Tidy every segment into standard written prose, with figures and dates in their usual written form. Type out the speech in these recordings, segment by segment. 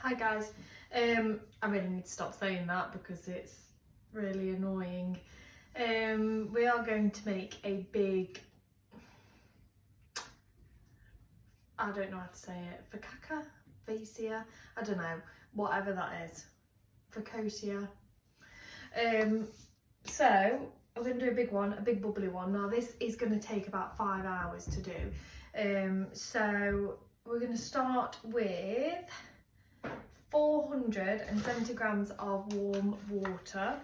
Hi guys, I really need to stop saying that because it's really annoying. We are going to make a big, I don't know how to say it, focaccia, I don't know, whatever that is, focaccia. So I'm going to do a big one, a big bubbly one. Now this is going to take about 5 hours to do. So we're going to start with 470 grams of warm water.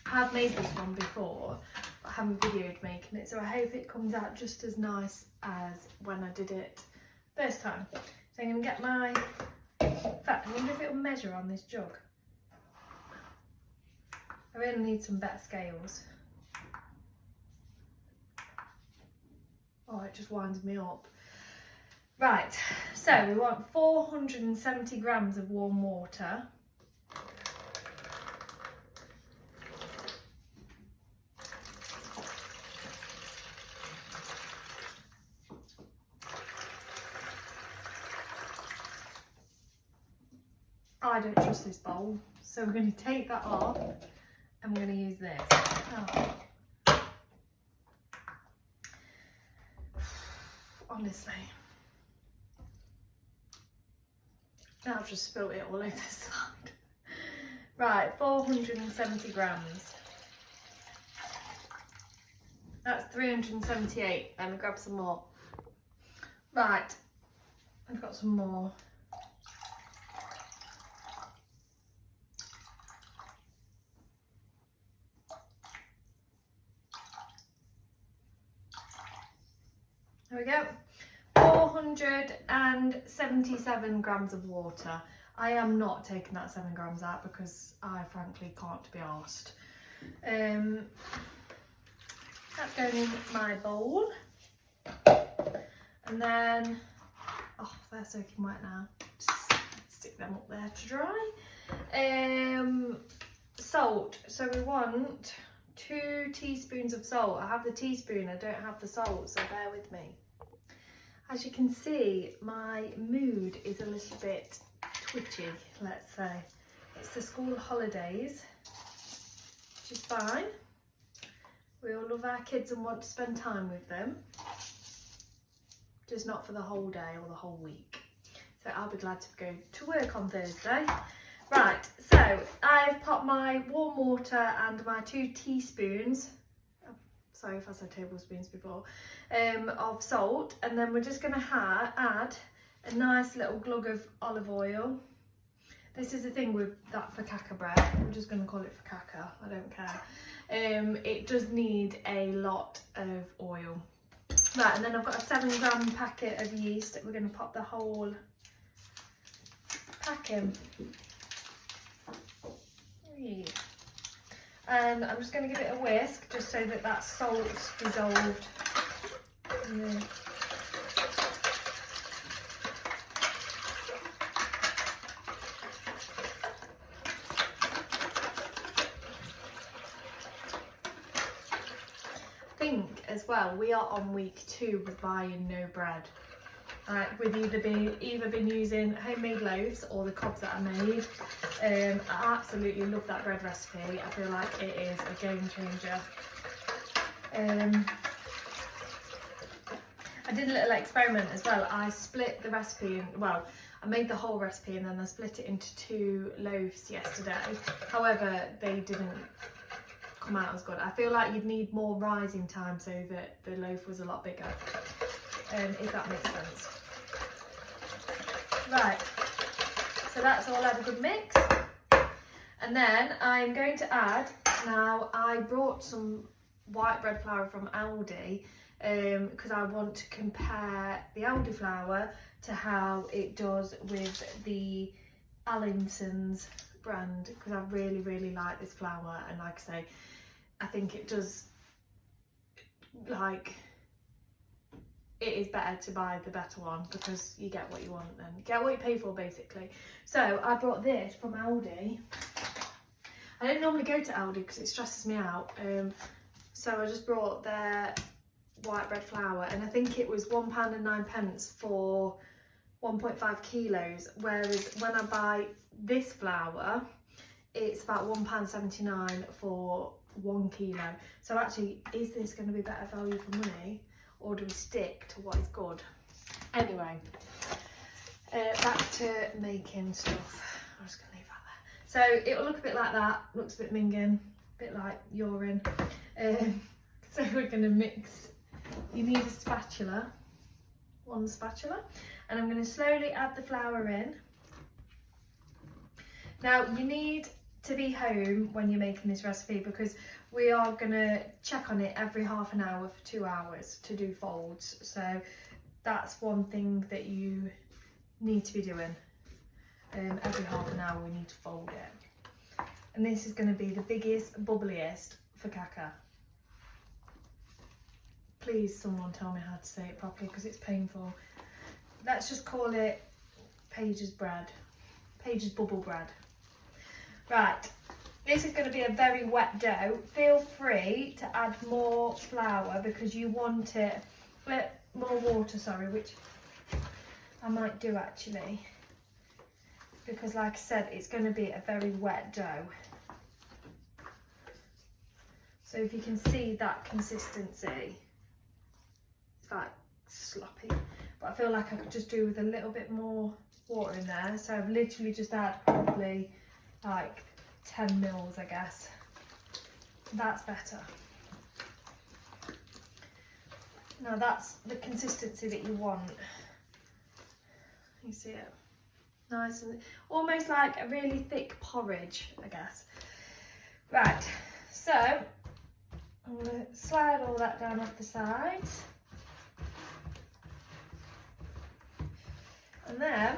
I have made this one before, but I haven't videoed making it, so I hope it comes out just as nice as when I did it first time. So I'm going to get my, in fact I wonder if it will measure on this jug. I really need some better scales. Oh, it just winds me up. Right, so we want 470 grams of warm water. I don't trust this bowl, so we're going to take that off and we're going to use this. Oh. Honestly. Now I've just spilt it all over the slide. Right, 470 grams. That's 378. Let me grab some more. Right, I've got some more. There we go. 477 grams of water. I am not taking that 7 grams out because I frankly can't be arsed. That's going in my bowl. And then, oh, they're soaking wet now. Just stick them up there to dry. Salt. So we want 2 teaspoons of salt. I have the teaspoon, I don't have the salt, so bear with me. As you can see, my mood is a little bit twitchy, let's say. It's the school holidays, which is fine. We all love our kids and want to spend time with them. Just not for the whole day or the whole week. So I'll be glad to go to work on Thursday. Right, so I've popped my warm water and my 2 teaspoons, sorry if I said tablespoons before, of salt, and then we're just going to add a nice little glug of olive oil. This is the thing with that focaccia bread, I'm just going to call it focaccia, I don't care. It does need a lot of oil. Right, and then I've got a 7 gram packet of yeast that we're going to pop the whole pack in. And I'm just going to give it a whisk just so that that salt's dissolved. Yeah. I think as well we are on week 2 with buying no bread. We've either been using homemade loaves or the cobs that I made. I absolutely love that bread recipe. I feel like it is a game changer. I did a little experiment as well. I split the recipe in, well, I made the whole recipe and then I split it into 2 loaves yesterday. However, they didn't come out as good. I feel like you'd need more rising time so that the loaf was a lot bigger. If that makes sense. Right, so that's all had a good mix. And then I'm going to add, now I brought some white bread flour from Aldi because I want to compare the Aldi flour to how it does with the Allinson's brand, because I really like this flour, and like I say, I think it does, like, it is better to buy the better one because you get what you want and you get what you pay for basically. So I brought this from Aldi. I don't normally go to Aldi because it stresses me out. So I just brought their white bread flour, and I think it was £1.09 for 1.5 kilos, whereas when I buy this flour, it's about £1.79 for 1 kilo. So actually, is this going to be better value for money, or do we stick to what is good? Anyway, back to making stuff. I'm just going to leave that there. So it'll look a bit like that, looks a bit minging, a bit like urine. So we're going to mix. You need a spatula, one spatula, and I'm going to slowly add the flour in. Now you need to be home when you're making this recipe, because we are going to check on it every half an hour for 2 hours to do folds. So that's one thing that you need to be doing. Every half an hour we need to fold it. And this is going to be the biggest, bubbliest focaccia. Please someone tell me how to say it properly, because it's painful. Let's just call it Paige's bread. Paige's bubble bread. Right, this is going to be a very wet dough. Feel free to add more flour because you want it, more water, sorry, which I might do actually. Because like I said, it's going to be a very wet dough. So if you can see that consistency, it's like sloppy. But I feel like I could just do with a little bit more water in there. So I've literally just added probably like 10 mils, I guess. That's better. Now that's the consistency that you want. You see it? Nice and almost like a really thick porridge, I guess. Right, so I'm going to slide all that down off the sides. And then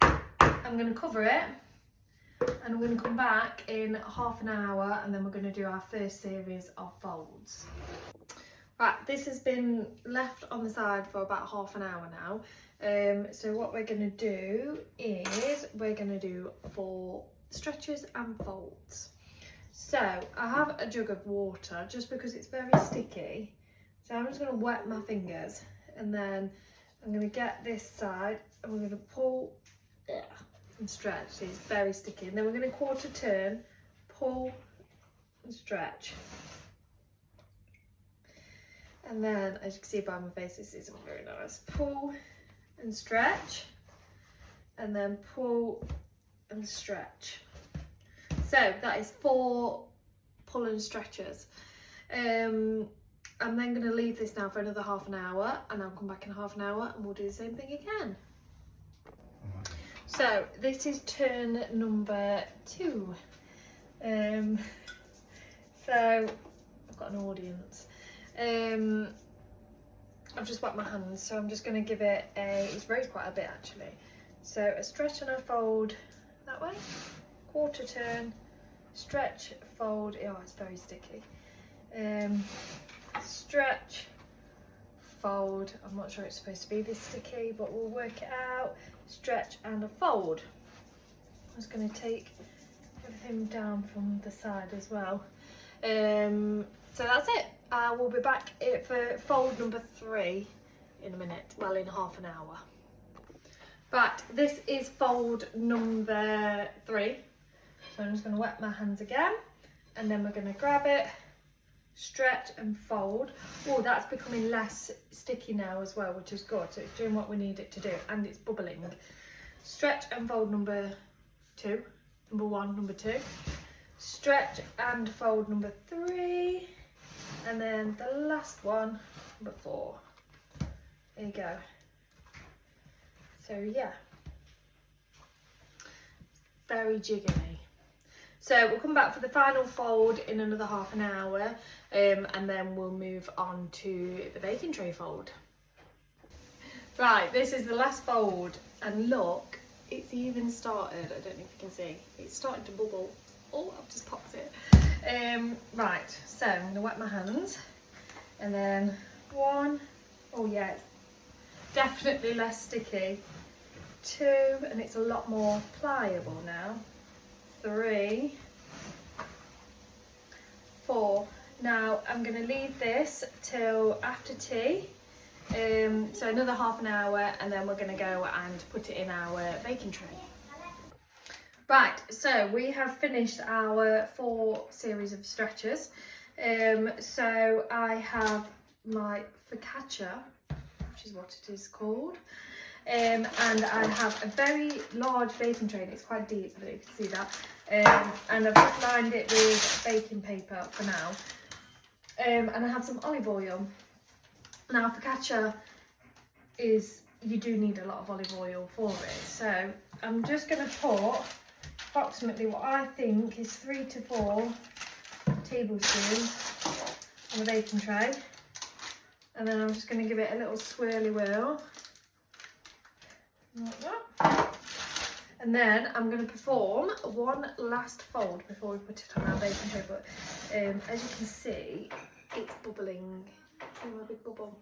I'm going to cover it, and I'm going to come back in half an hour, and then we're going to do our first series of folds. Right, this has been left on the side for about half an hour now. So what we're going to do is we're going to do 4 stretches and folds. So I have a jug of water just because it's very sticky. So I'm just going to wet my fingers, and then I'm going to get this side and we're going to pull and stretch. So it's very sticky. And then we're going to quarter turn, pull and stretch. And then, as you can see by my face, this isn't very nice. Pull and stretch, and then pull and stretch. So that is 4 pull and stretches. I'm then going to leave this now for another half an hour, and I'll come back in half an hour and we'll do the same thing again. So this is turn number 2. So I've got an audience. I've just wet my hands, so I'm just going to give it it's raised quite a bit actually. So a stretch and a fold that way, quarter turn, stretch, fold. Oh, it's very sticky. Stretch, fold. I'm not sure it's supposed to be this sticky, but we'll work it out. Stretch and a fold. I'm just going to take everything down from the side as well. So that's it. We'll be back for fold number 3 in a minute, well, in half an hour. Right, this is fold number 3. So I'm just going to wet my hands again, and then we're going to grab it, stretch and fold. Oh, that's becoming less sticky now as well, which is good. So it's doing what we need it to do, and it's bubbling. Stretch and fold number 2, number 1, number 2. Stretch and fold number 3. And then the last one, number 4. There you go. So yeah, very jiggly. So we'll come back for the final fold in another half an hour, and then we'll move on to the baking tray fold. Right, this is the last fold, and look, it's even started. I don't know if you can see. It's starting to bubble. Oh, I've just popped it. Right, so I'm going to wet my hands, and then 1, oh yeah, it's definitely less sticky. 2, and it's a lot more pliable now. 3, 4. Now I'm going to leave this till after tea, So another half an hour, and then we're going to go and put it in our baking tray. Right, so we have finished our 4 series of stretchers. So I have my focaccia, which is what it is called. And I have a very large baking tray, and it's quite deep, I don't know if you can see that. And I've just lined it with baking paper for now. And I have some olive oil. Now focaccia is, you do need a lot of olive oil for it. So I'm just going to put approximately what I think is 3 to 4 tablespoons on the baking tray. And then I'm just going to give it a little swirly whirl. Like that. And then I'm going to perform one last fold before we put it on our baking tray. But as you can see, it's bubbling. Oh, a big bubble.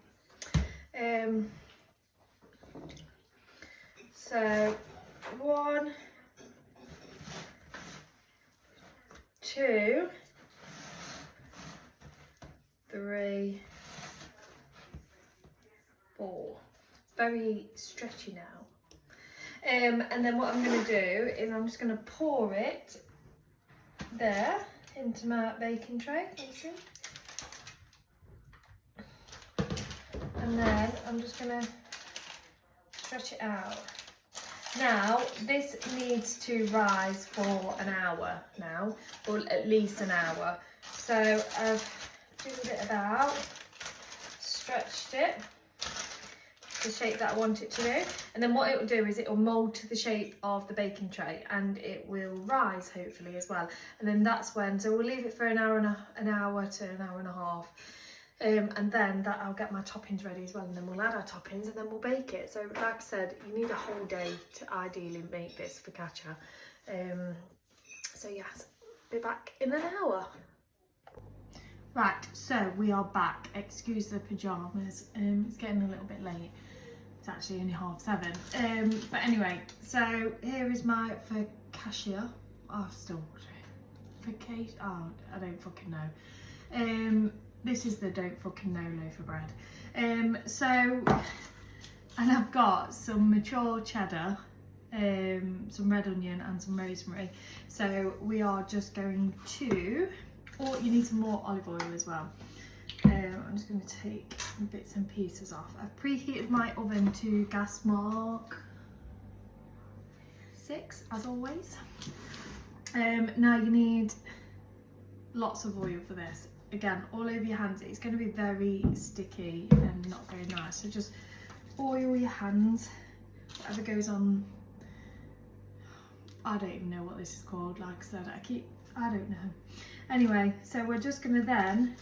So 1, 2, 3, 4. Very stretchy now. And then what I'm going to do is I'm just going to pour it there into my baking tray. And then I'm just going to stretch it out. Now this needs to rise for an hour now, or at least an hour. So I've jiggled it about, stretched it the shape that I want it to do, and then what it will do is it will mould to the shape of the baking tray, and it will rise hopefully as well. And then that's when, so we'll leave it for an hour to an hour and a half, and then that I'll get my toppings ready as well, and then we'll add our toppings and then we'll bake it. So like I said, you need a whole day to ideally make this focaccia. So yes, be back in an hour. Right, so we are back. Excuse the pyjamas, it's getting a little bit late. It's actually only 7:30. But anyway, so here is my focaccia. Oh, focaccia. Oh, I don't fucking know. This is the don't fucking know loaf of bread. So, and I've got some mature cheddar, some red onion and some rosemary. So we are just going to, or you need some more olive oil as well. I'm just going to take some bits and pieces off. I've preheated my oven to gas mark 6 as always. Now you need lots of oil for this. Again, all over your hands. It's going to be very sticky and not very nice. So just oil your hands. Whatever goes on. I don't even know what this is called. Like I said, I don't know. Anyway, so we're just going to then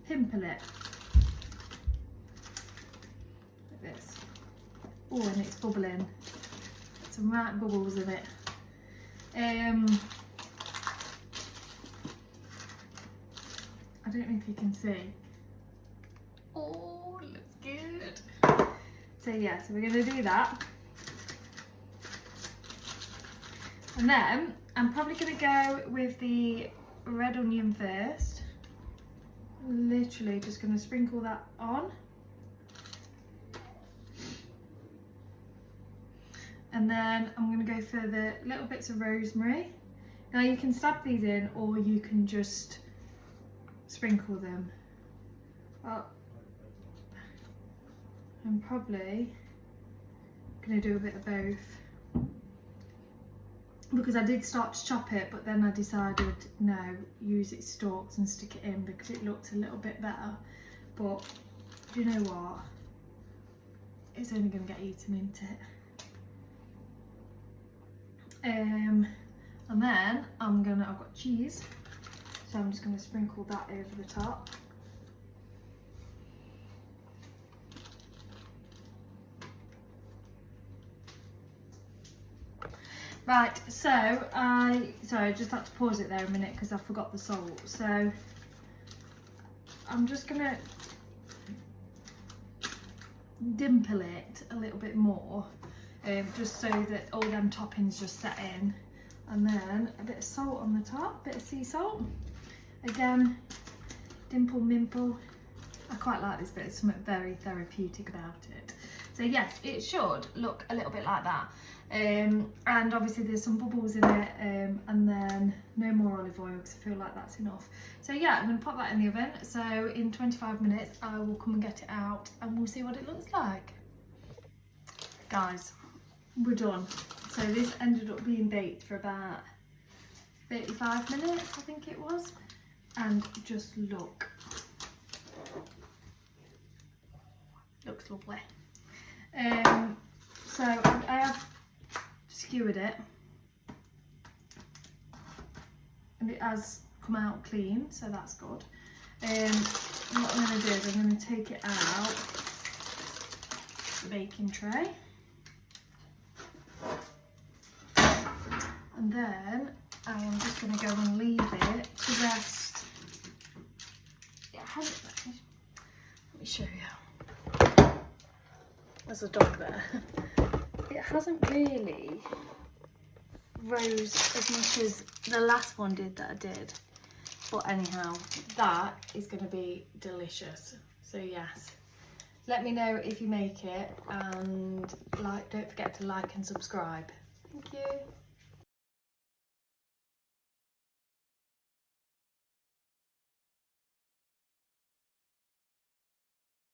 pimple it like this. Oh, and it's bubbling. Some right bubbles in it. I don't know if you can see. Oh, looks good. So yeah, so we're going to do that. And then I'm probably going to go with the red onion first. Literally just going to sprinkle that on. And then I'm going to go for the little bits of rosemary. Now you can stab these in, or you can just sprinkle them. Well, I'm probably going to do a bit of both, because I did start to chop it, but then I decided no, use its stalks and stick it in because it looked a little bit better. But do you know what? It's only going to get eaten into it. And then I've got cheese, so I'm just going to sprinkle that over the top. Right, so I just had to pause it there a minute because I forgot the salt. So I'm just going to dimple it a little bit more, just so that all them toppings just set in. And then a bit of salt on the top, bit of sea salt. Again, dimple mimple. I quite like this bit, there's something very therapeutic about it. So yes, it should look a little bit like that. And obviously there's some bubbles in it, and then no more olive oil because I feel like that's enough. So yeah, I'm going to pop that in the oven. So in 25 minutes I will come and get it out and we'll see what it looks like. Guys, we're done. So this ended up being baked for about 35 minutes, I think it was. And just look. Looks lovely. So I have skewered it and it has come out clean, so that's good. What I'm going to do is I'm going to take it out the baking tray, and then I am just going to go and leave it to rest. It hasn't, let me show you. There's a dog there. It hasn't really rose as much as the last one did that I did. But anyhow, that is going to be delicious. So yes, let me know if you make it, and don't forget to like and subscribe. Thank you.